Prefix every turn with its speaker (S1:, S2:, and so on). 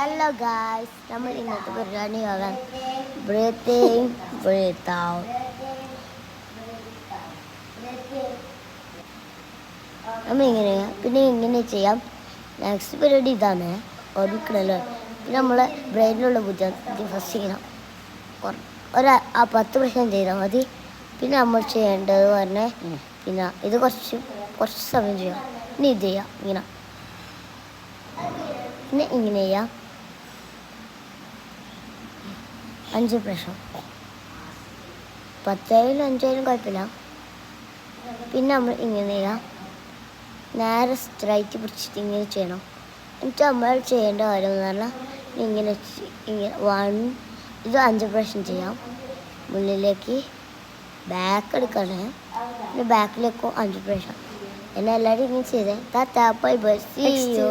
S1: Hello guys, നമ്മൾ ഇന്നത്തെ പരിപാടി ആകാൻ ബ്രീത്ത് ഇൻ ബ്രീത്ത് ഔട്ട്. നമ്മൾ ഇങ്ങനെ പിന്നെ ഇങ്ങനെ ചെയ്യാം. നെക്സ്റ്റ് പരിപാടി ഇതാണ്, ഓർമ്മിക്കണല്ലോ. പിന്നെ നമ്മളെ ബ്രെയിനിലുള്ള ബുദ്ധി ഫസ്റ്റ് ചെയ്യണം. ഒരു 10% ചെയ്താൽ മതി. പിന്നെ നമ്മൾ ചെയ്യേണ്ടത് പറഞ്ഞാൽ പിന്നെ ഇത് കുറച്ച് സമയം ചെയ്യാം. ഇനി ഇത് ചെയ്യാം ഇങ്ങനെ, പിന്നെ ഇങ്ങനെ ചെയ്യാം 5 പ്രാവശ്യം. 10 5 കുഴപ്പമില്ല. പിന്നെ നമ്മൾ ഇങ്ങനെ ചെയ്യാം, നേരെ സ്ട്രൈറ്റ് പിടിച്ചിട്ട് ഇങ്ങനെ ചെയ്യണം. എന്നിട്ട് നമ്മൾ ചെയ്യേണ്ട കാര്യം എന്ന് പറഞ്ഞാൽ ഇങ്ങനെ ഇത് 5 പ്രാവശ്യം ചെയ്യാം. മുന്നിലേക്ക് ബാക്ക് എടുക്കണേ, പിന്നെ ബാക്കിലേക്കും 5 പ്രാവശ്യം. എന്നെ എല്ലാവരും ഇങ്ങനെ ചെയ്തേ. Bye bye, see U.